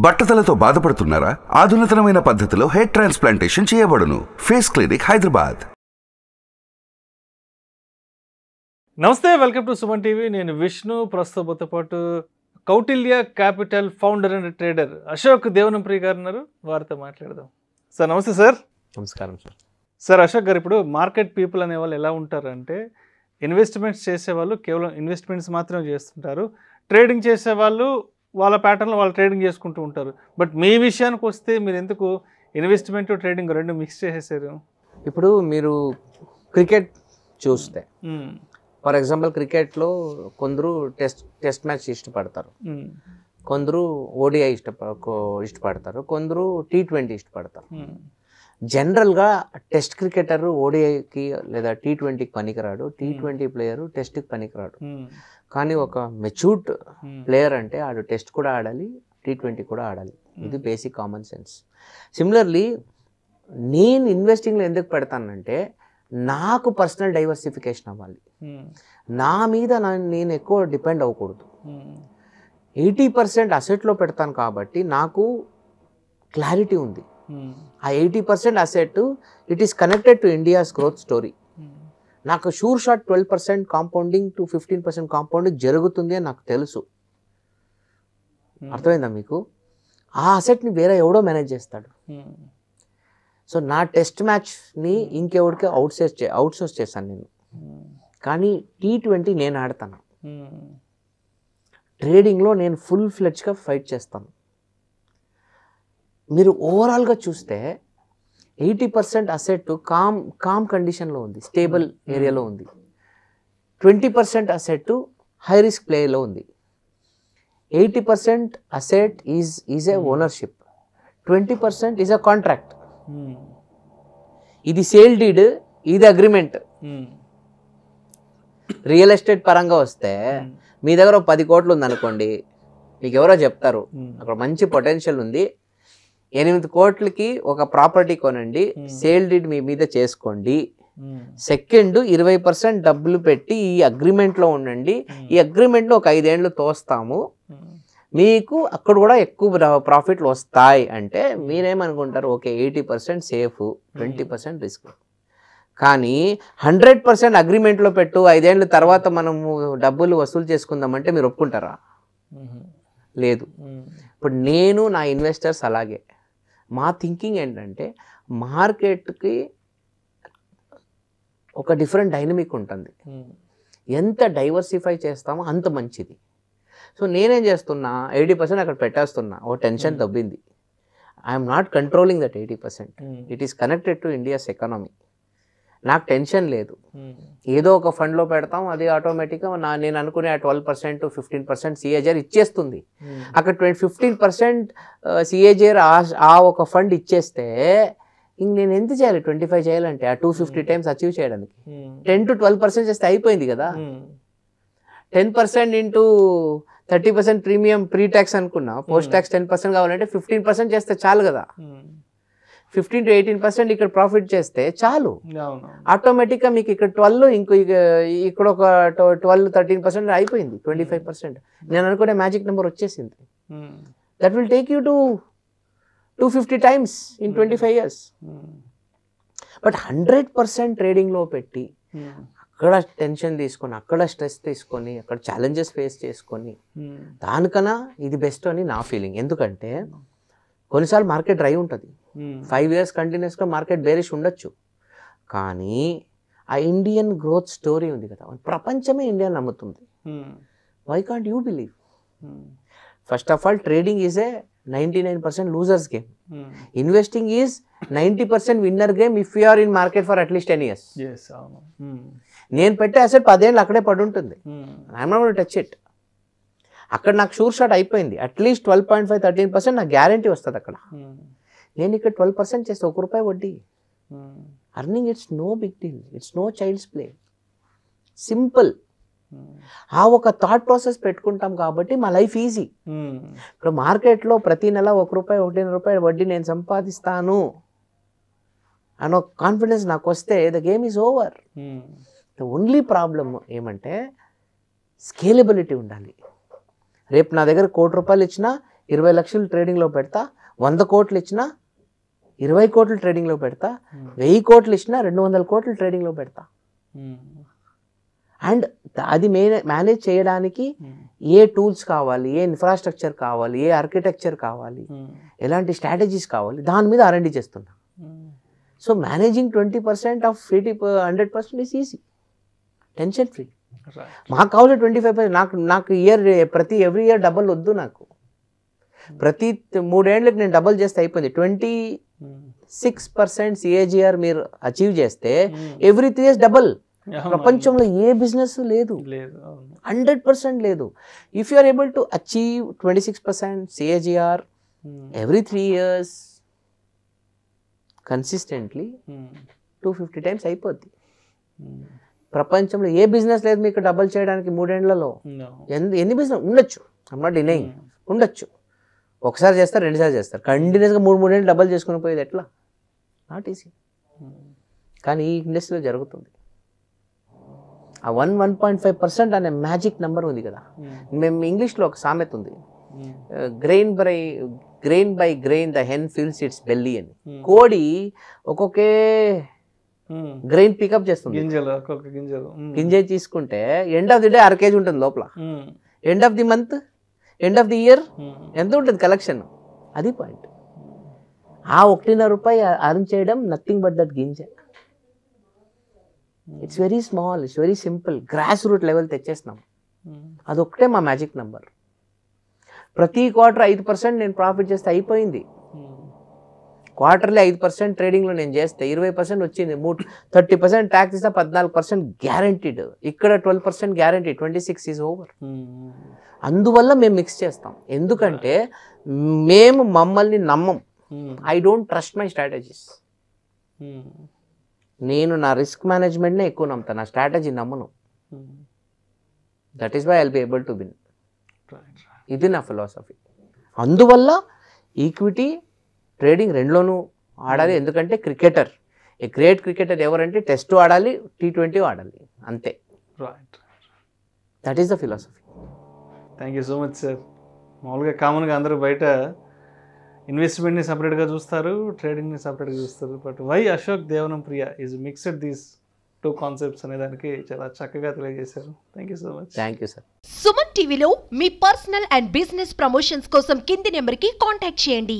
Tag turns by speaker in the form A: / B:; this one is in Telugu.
A: బట్టతలతో బాధపడుతున్నారా? ఆధునితనమైన పద్ధతిలో హెయిర్ ట్రాన్స్ప్లాంటేషన్ చేయబడును. Face clinic, Hyderabad.
B: నమస్తే, వెల్కమ్ టు సుమన్ టీవీ. నేను విష్ణు. ప్రస్తుతంతో పాటు Kautilya capital founder and trader Ashok Devanampriya గారు ఉన్నారు. వారితో మాట్లాడదాం. సార్ నమస్తే. సార్
C: నమస్కారం.
B: సార్ అశోక్ గారు, ఇప్పుడు మార్కెట్ పీపుల్ అనే వాళ్ళు ఎలా ఉంటారు అంటే, ఇన్వెస్ట్మెంట్స్ చేసేవాళ్ళు కేవలం ఇన్వెస్ట్మెంట్స్ మాత్రమే చేస్తుంటారు. ట్రేడింగ్ చేసేవాళ్ళు వాళ్ళ ప్యాటర్న్లో వాళ్ళు ట్రేడింగ్ చేసుకుంటూ ఉంటారు. బట్ మీ విషయానికి వస్తే మీరు ఎందుకు ఇన్వెస్ట్మెంట్ ట్రేడింగ్ రెండు మిక్స్ చేసేసారు?
C: ఇప్పుడు మీరు క్రికెట్ చూస్తే, ఫర్ ఎగ్జాంపుల్ క్రికెట్లో కొందరు టెస్ట్ మ్యాచ్ ఇష్టపడతారు, కొందరు ఓడిఐ ఇష్టపడతారు, కొందరు T20 ఇష్టపడతారు. జనరల్గా టెస్ట్ క్రికెటర్ ఓడిఐకి లేదా T20కి పనికిరాడు, T20 ప్లేయరు టెస్ట్కి పనికిరాడు. కానీ ఒక మెచ్యూర్డ్ ప్లేయర్ అంటే ఆడు టెస్ట్ కూడా ఆడాలి, T20 కూడా ఆడాలి. ఇది బేసిక్ కామన్ సెన్స్. సిమిలర్లీ నేను ఇన్వెస్టింగ్లో ఎందుకు పెడతానంటే, నాకు పర్సనల్ డైవర్సిఫికేషన్ అవ్వాలి. నా మీద నేను ఎక్కువ డిపెండ్ అవ్వకూడదు. 80% అసెట్లో పెడతాను కాబట్టి నాకు క్లారిటీ ఉంది. ఆ 80% asset it is connected to India's growth story. నాకు sure shot 12% compounding to 15% compounding జరుగుతుంది అని నాకు తెలుసు. అర్థమైందా మీకు? ఆ అసెట్ని వేరే ఎవడో మేనేజ్ చేస్తాడు. సో నా టెస్ట్ మ్యాచ్ని ఇంకెవడికి అవుట్సోర్స్ చేశాను నేను. కానీ T20 నేను ఆడతాను. ట్రేడింగ్లో నేను ఫుల్ ఫ్లెడ్జ్గా ఫైట్ చేస్తాను. మీరు ఓవరాల్గా చూస్తే 80% అసెట్ కామ్ కండిషన్లో ఉంది, స్టేబుల్ ఏరియాలో ఉంది. 20% అసెట్ హై రిస్క్ ప్లేలో ఉంది. 80% asset is a ownership, 20% is a contract. ఇది సేల్ డీడ్, ఇది అగ్రిమెంట్. రియల్ ఎస్టేట్ పరంగా వస్తే మీ దగ్గర 10 కోట్లు ఉందనుకోండి, మీకు ఎవరో చెప్తారు అక్కడ మంచి పొటెన్షియల్ ఉంది, 8 కోట్లకి ఒక ప్రాపర్టీ కొనండి, సేల్ డీడ్ మీ మీద చేసుకోండి, సెకండ్ 20% డబ్బులు పెట్టి ఈ అగ్రిమెంట్లో ఉండండి, ఈ అగ్రిమెంట్లో ఒక 5 ఏళ్ళు తోస్తాము, మీకు అక్కడ కూడా ఎక్కువ ప్రాఫిట్లు వస్తాయి అంటే మీరేమనుకుంటారు? Okay, 80% safe, 20% risk. కానీ 100% అగ్రిమెంట్లో పెట్టు, 5 ఏళ్ళ తర్వాత మనము డబ్బులు వసూలు చేసుకుందామంటే మీరు ఒప్పుకుంటారా? లేదు. ఇప్పుడు నేను నా ఇన్వెస్టర్స్ అలాగే. మా థింకింగ్ ఏంటంటే, మార్కెట్కి ఒక డిఫరెంట్ డైనమిక్ ఉంటుంది. ఎంత డైవర్సిఫై చేస్తామో అంత మంచిది. సో నేనేం చేస్తున్నా, 80% అక్కడ పెట్టేస్తున్నా. ఓ టెన్షన్ తగ్గింది. I'm not controlling that 80%. It is connected to India's economy. నాకు టెన్షన్ లేదు. ఏదో ఒక ఫండ్లో పెడతాం, అది ఆటోమేటిక్గా నేను అనుకునే 12% to 15% CAGR ఇచ్చేస్తుంది. అక్కడ 15% CAGR ఆ ఒక ఫండ్ ఇచ్చేస్తే ఇంక నేను ఎంత చేయాలి? 25 చేయాలంటే ఆ 250 టైమ్స్ అచీవ్ చేయడానికి 10 to 12% చేస్తే అయిపోయింది కదా. 10% ఇంటూ 30% ప్రీమియం ప్రీ ట్యాక్స్ అనుకున్నా, పోస్ట్ ట్యాక్స్ 10% కావాలంటే 15% చేస్తే చాలు కదా. 15 to 18% ఇక్కడ ప్రాఫిట్ చేస్తే చాలు. ఆటోమేటిక్గా మీకు ఇక్కడ 12, ఇక్కడ ఒక 12-13% అయిపోయింది. 25% నేను అనుకునే మ్యాజిక్ నెంబర్ వచ్చేసింది. That will take you to 250 times in 25 years. But 100% ట్రేడింగ్లో పెట్టి అక్కడ టెన్షన్ తీసుకొని, అక్కడ స్ట్రెస్ తీసుకొని, అక్కడ ఛాలెంజెస్ ఫేస్ చేసుకొని, దానికన్నా ఇది బెస్ట్ అని నా ఫీలింగ్. ఎందుకంటే కొన్నిసార్లు మార్కెట్ డ్రై ఉంటుంది, 5 years కంటిన్యూస్గా మార్కెట్ బేరిష్ ఉండొచ్చు. కానీ ఆ ఇండియన్ గ్రోత్ స్టోరీ ఉంది కదా, ప్రపంచమే ఇండియా నమ్ముతుంది. Why can't you believe? First of all, trading is a 99% losers game. Investing is 90% winner game if you are in market for at least 10 years. నేను పెట్టే అసెట్ 10 ఏళ్ళు అక్కడే పడి ఉంటుంది. I'm not going to touch it. అక్కడ నాకు షూర్ షాట్ అయిపోయింది. అట్లీస్ట్ 12.5-13% నాకు గ్యారంటీ వస్తుంది అక్కడ. నేను ఇక్కడ 12% చేస్తే ₹1 వడ్డీ. Earning it's no big deal, it's no child's play, simple. ఆ ఒక థాట్ ప్రాసెస్ పెట్టుకుంటాం కాబట్టి మా లైఫ్ ఈజీ. ఇప్పుడు మార్కెట్లో ప్రతి నెల ₹1, ₹1.5 వడ్డీ నేను సంపాదిస్తాను అన్న కాన్ఫిడెన్స్ నాకు వస్తే the game is over. The only problem ఏమంటే స్కేలబిలిటీ ఉండాలి. రేపు నా దగ్గర ₹1 ఇచ్చినా 20 లక్షలు ట్రేడింగ్లో పెడతా, 100 కోట్లు ఇచ్చినా 20 కోట్లు ట్రేడింగ్లో పెడతా, 1000 కోట్లు ఇచ్చినా 200 కోట్లు ట్రేడింగ్లో పెడతా. అండ్ అది మేనేజ్ చేయడానికి ఏ టూల్స్ కావాలి, ఏ ఇన్ఫ్రాస్ట్రక్చర్ కావాలి, ఏ ఆర్కిటెక్చర్ కావాలి, ఎలాంటి స్ట్రాటజీస్ కావాలి, దాని మీద R&D చేస్తున్నా. So managing 20% of 100% is easy, tension free. మాకు కావాలి 25%. నాకు ఎవ్రీ ఇయర్ డబల్ వద్దు. నాకు ప్రతి 3 ఏళ్ళకి నేను డబల్ చేస్తే అయిపోయింది. 26% CAGR మీరు అచీవ్ చేస్తే ఎవ్రీ 3 years డబల్. ప్రపంచంలో ఏ బిజినెస్ లేదు, 100% లేదు. If you are able to achieve 26% CAGR every 3 years consistently 250 times అయిపోద్ది. ప్రపంచంలో ఏ బిజినెస్ లేదు మీకు డబల్ చేయడానికి 3 ఏళ్లలో. ఎన్ని బిజినెస్ ఉండొచ్చు, ఐమ్ నాట్ డినైయింగ్, ఉండొచ్చు. ఒకసారి చేస్తారు, 2 సార్లు చేస్తారు. కంటిన్యూస్గా 3 ఏళ్ళు డబల్ చేసుకుని పోయేది ఎట్లా? Not easy. కానీ ఈ ఇండస్ట్రీలో జరుగుతుంది. ఆ 1.5% అనే మ్యాజిక్ నెంబర్ ఉంది కదా. మేము ఇంగ్లీష్లో ఒక సామెత ఉంది, grain by grain the hen feels it's belly అని. కోడి ఒక్కొక్కే గ్రెయిన్ పికప్ చేస్తుంది. గింజ తీసుకుంటే end of the day 1/2 kg ఉంటుంది లోపల. End of the month, end of the year ఎంత ఉంటుంది కలెక్షన్? అది పాయింట్. ఆ 1.5 రూపాయి అర్న్ చేయడం నథింగ్ బట్ దట్ గింజ. It's very small, it's very simple. Grass root level తెచ్చేస్తున్నాం. అదొక్కటే మా మ్యాజిక్ నెంబర్. ప్రతి క్వార్టర్ 5% నేను ప్రాఫిట్ చేస్తే అయిపోయింది. క్వార్టర్లీ 5% ట్రేడింగ్లో నేను చేస్తే 20% వచ్చింది. 30% ట్యాక్స్ ఇస్తే 14% గ్యారంటీడ్. ఇక్కడ 12% గ్యారంటీ, 26 ఈజ్ ఓవర్. అందువల్ల మేము మిక్స్ చేస్తాం. ఎందుకంటే మేము మమ్మల్ని నమ్మం. I don't trust my strategies. నేను నా రిస్క్ మేనేజ్మెంట్నే ఎక్కువ నమ్ముతాను, నా స్ట్రాటజీ నమ్మను. That is why I will be able to win. ఇది నా ఫిలాసఫీ. అందువల్ల ఈక్విటీ ట్రేడింగ్ రెండులోనూ ఆడాలి. ఎందుకంటే క్రికెటర్, ఏ గ్రేట్ క్రికెటర్ ఎవరంటే టెస్ట్ ఆడాలి, T20 ఆడాలి, అంతే. That is the philosophy.
B: Thank you so much sir. మామూలుగా కామన్గా అందరూ బయట ఇన్వెస్ట్మెంట్ని సపరేట్గా చూస్తారు, ట్రేడింగ్ని సపరేట్గా చూస్తారు. But why Ashok Devanampriya is mixed these 2 concepts అనే దానికి చాలా చక్కగా తెలియజేశారు. Thank you so much.
C: Thank you sir.
D: Suman టీవీలో మీ పర్సనల్ అండ్ బిజినెస్ ప్రమోషన్స్ కోసం కింది నెంబర్కి కాంటాక్ట్ చేయండి.